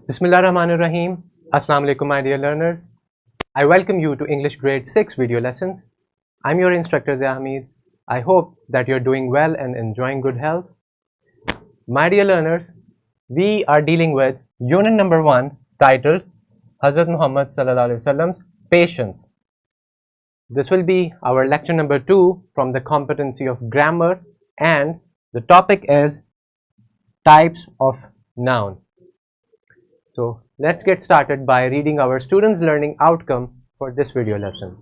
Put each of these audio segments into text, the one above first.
Bismillahirrahmanirrahim. Assalamu alaikum, my dear learners. I welcome you to English Grade 6 video lessons. I'm your instructor Zahmid. I hope that you're doing well and enjoying good health. My dear learners, we are dealing with unit number 1 titled Hazrat Muhammad Sallallahu Alaihi Wasallam's Patience. This will be our lecture number 2 from the competency of grammar, and the topic is types of noun. So let's get started by reading our students' learning outcome for this video lesson.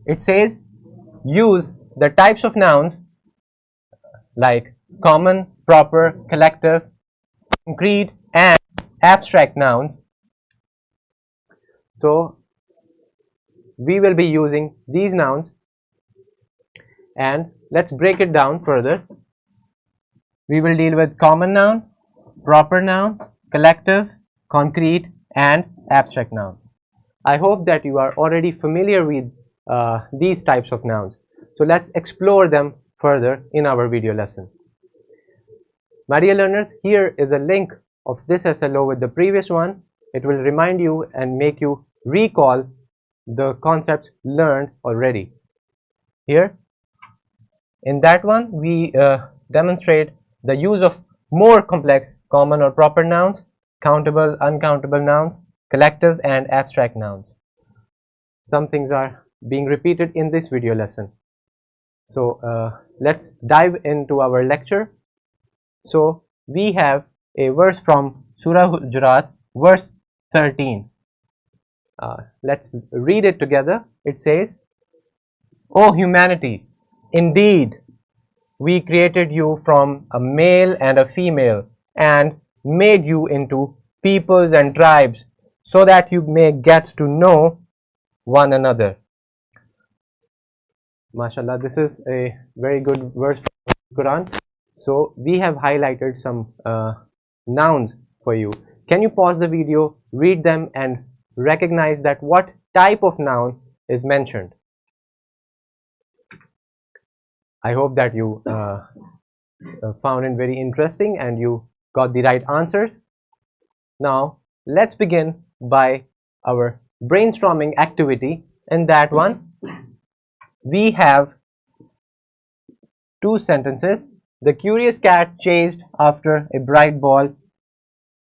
It says, use the types of nouns like common, proper, collective, concrete and abstract nouns. So we will be using these nouns, and let's break it down further. We will deal with common noun, proper noun, collective, concrete and abstract noun. I hope that you are already familiar with these types of nouns. So let's explore them further in our video lesson. My dear learners, here is a link of this SLO with the previous one. It will remind you and make you recall the concepts learned already. Here, in that one, we demonstrate the use of more complex common or proper nouns, countable, uncountable nouns, collective and abstract nouns. Some things are being repeated in this video lesson. So let's dive into our lecture. So we have a verse from Surah Hujurat, verse 13. Let's read it together. It says, "O humanity, indeed we created you from a male and a female and made you into peoples and tribes so that you may get to know one another." MashaAllah, this is a very good verse from the Quran. So we have highlighted some nouns for you. Can you pause the video, read them and recognize that what type of noun is mentioned? I hope that you found it very interesting and you got the right answers. Now let's begin by our brainstorming activity. In that one, we have two sentences. The curious cat chased after a bright ball,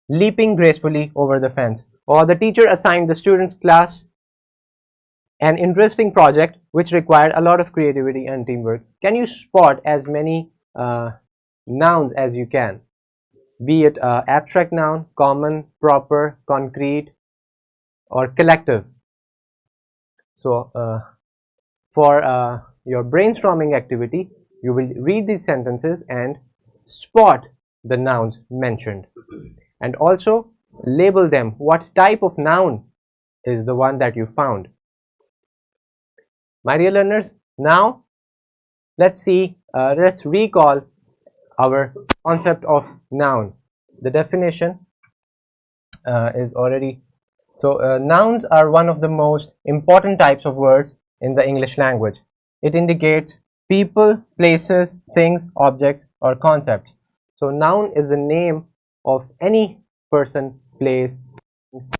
leaping gracefully over the fence. Or the teacher assigned the students' class an interesting project which required a lot of creativity and teamwork. Can you spot as many nouns as you can, be it abstract noun, common, proper, concrete or collective? So for your brainstorming activity, you will read these sentences and spot the nouns mentioned, and also label them. What type of noun is the one that you found? My dear learners, now let's recall our concept of noun. The definition is already so. Nouns are one of the most important types of words in the English language. It indicates people, places, things, objects or concepts. So noun is the name of any person, place,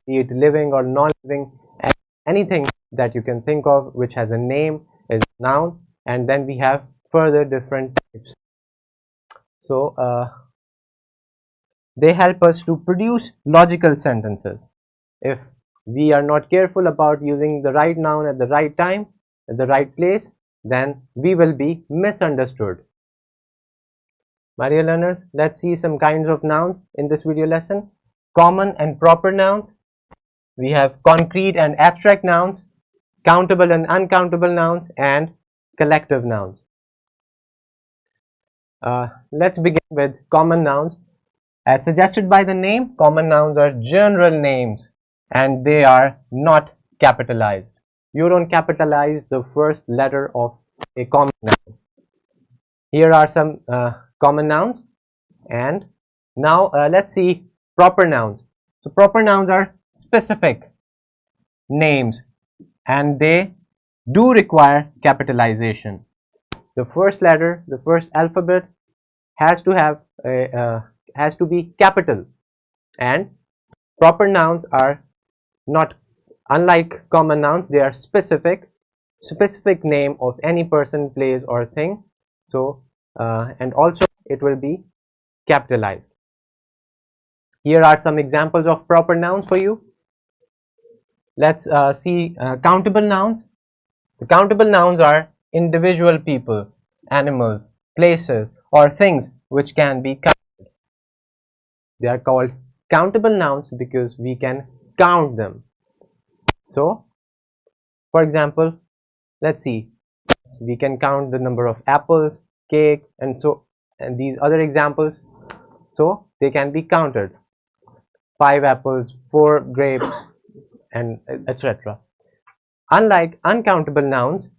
be it living or non-living, and anything that you can think of which has a name is noun. And then we have further different types. So they help us to produce logical sentences. If we are not careful about using the right noun at the right time, at the right place, then we will be misunderstood. My dear learners, let's see some kinds of nouns in this video lesson. Common and proper nouns. We have concrete and abstract nouns, countable and uncountable nouns, and collective nouns. Let's begin with common nouns. As suggested by the name, common nouns are general names and they are not capitalized. You don't capitalize the first letter of a common noun. Here are some common nouns, and now let's see proper nouns. So proper nouns are specific names and they do require capitalization. The first letter, the first alphabet has to be capital, and Proper nouns are not unlike common nouns, they are specific name of any person, place or thing. So and also it will be capitalized. Here are some examples of proper nouns for you. Let's see countable nouns. The countable nouns are individual people, animals, places or things which can be counted. They are called countable nouns because we can count them. So for example, let's see, we can count the number of apples, cake, and these other examples, so they can be counted. 5 apples, 4 grapes, and etc. Unlike uncountable nouns,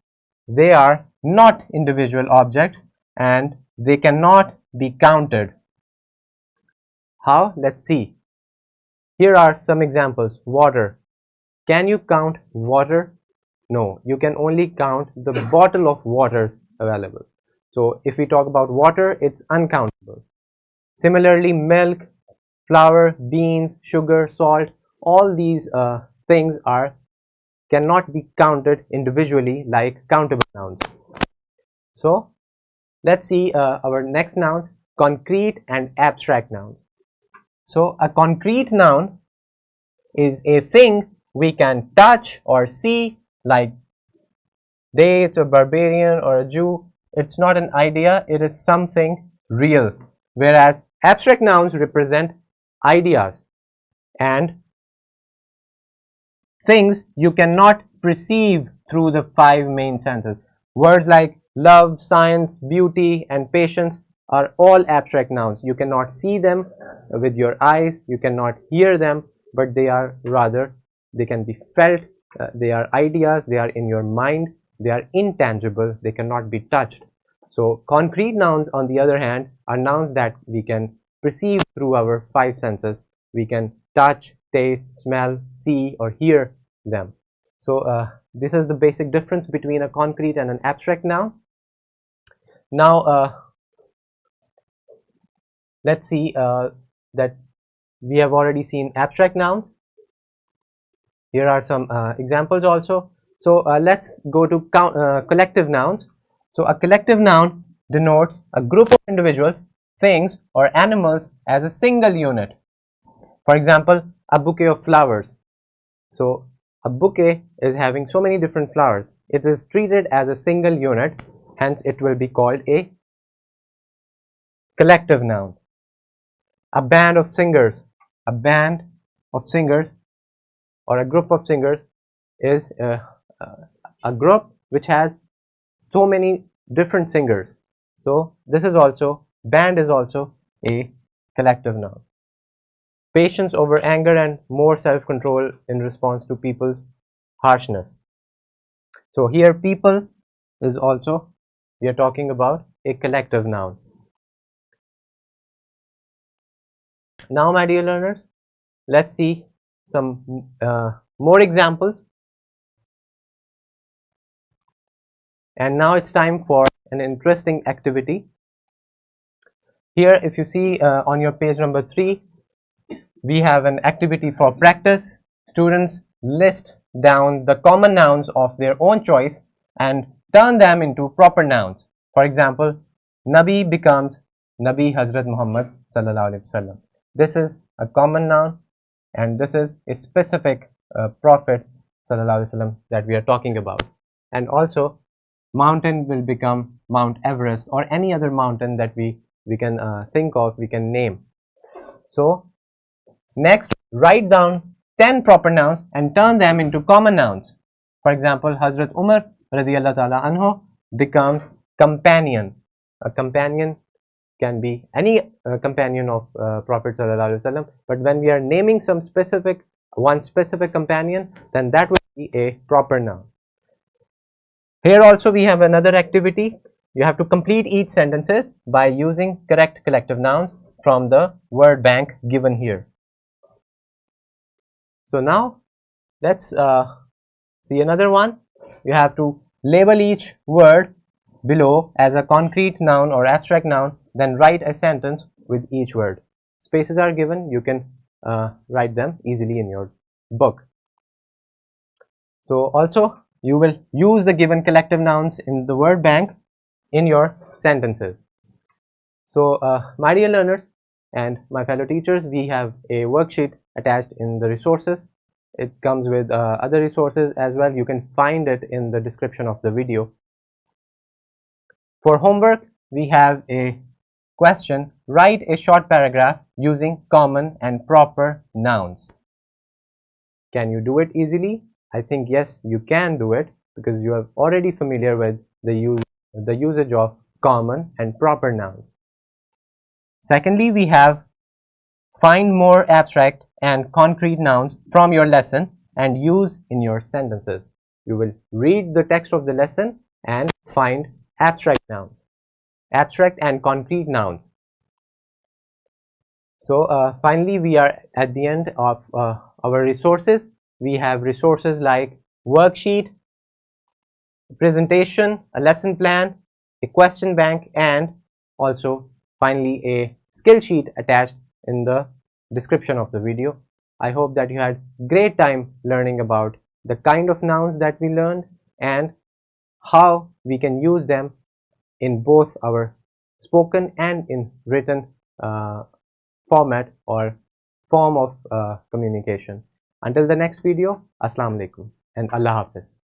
they are not individual objects and they cannot be counted. How? Let's see. Here are some examples. Water. Can you count water? No, you can only count the bottle of water available. So if we talk about water, it's uncountable. Similarly, milk, flour, beans, sugar, salt, all these things cannot be counted individually like countable nouns. So let's see our next nouns, concrete and abstract nouns. So a concrete noun is a thing we can touch or see, like dates, a barbarian or a Jew. It's not an idea, it is something real. Whereas abstract nouns represent ideas and things you cannot perceive through the 5 main senses. Words like love, science, beauty, and patience are all abstract nouns. You cannot see them with your eyes, you cannot hear them, but they can be felt. They are ideas, they are in your mind, they are intangible, they cannot be touched. So concrete nouns, on the other hand, are nouns that we can perceive through our 5 senses. We can touch, taste, smell, see, or hear them. So this is the basic difference between a concrete and an abstract noun. Now let's see that we have already seen abstract nouns. Here are some examples also. So let's go to collective nouns. So a collective noun denotes a group of individuals, things, or animals as a single unit. For example, a bouquet of flowers. So a bouquet is having so many different flowers. It is treated as a single unit, hence it will be called a collective noun. A band of singers. A band of singers or a group of singers is a group which has so many different singers. So this is also, band is also a collective noun. Patience over anger and more self-control in response to people's harshness. So here people is also, we are talking about a collective noun. Now my dear learners, let's see some more examples. And now it's time for an interesting activity. Here if you see on your page number 3, we have an activity for practice. Students list down the common nouns of their own choice and turn them into proper nouns. For example, Nabi becomes Nabi Hazrat Muhammad sallallahu alaihi wasallam. This is a common noun and this is a specific prophet sallallahu alaihi wasallam that we are talking about. And also mountain will become Mount Everest or any other mountain that we can think of, we can name. So next, write down 10 proper nouns and turn them into common nouns. For example, Hazrat Umar radiyallahu ta'ala anhu becomes companion. A companion can be any companion of Prophet sallallahu alaihi wasallam, but when we are naming one specific companion, then that will be a proper noun. Here also we have another activity. You have to complete each sentences by using correct collective nouns from the word bank given here. So now let's see another one. You have to label each word below as a concrete noun or abstract noun, then write a sentence with each word. Spaces are given. You can write them easily in your book. So also you will use the given collective nouns in the word bank in your sentences. So my dear learners and my fellow teachers, we have a worksheet attached in the resources. It comes with other resources as well. You can find it in the description of the video. For homework, we have a question: write a short paragraph using common and proper nouns. Can you do it easily? I think yes, you can do it because you are already familiar with the usage of common and proper nouns. Secondly, we have find more abstract and concrete nouns from your lesson and use in your sentences. You will read the text of the lesson and find abstract nouns, abstract and concrete nouns. So finally, we are at the end of our resources. We have resources like worksheet, presentation, a lesson plan, a question bank, and also finally a skill sheet attached in the description of the video. I hope that you had great time learning about the kind of nouns that we learned and how we can use them in both our spoken and in written format or form of communication. Until the next video, Assalamu alaikum and Allah Hafiz.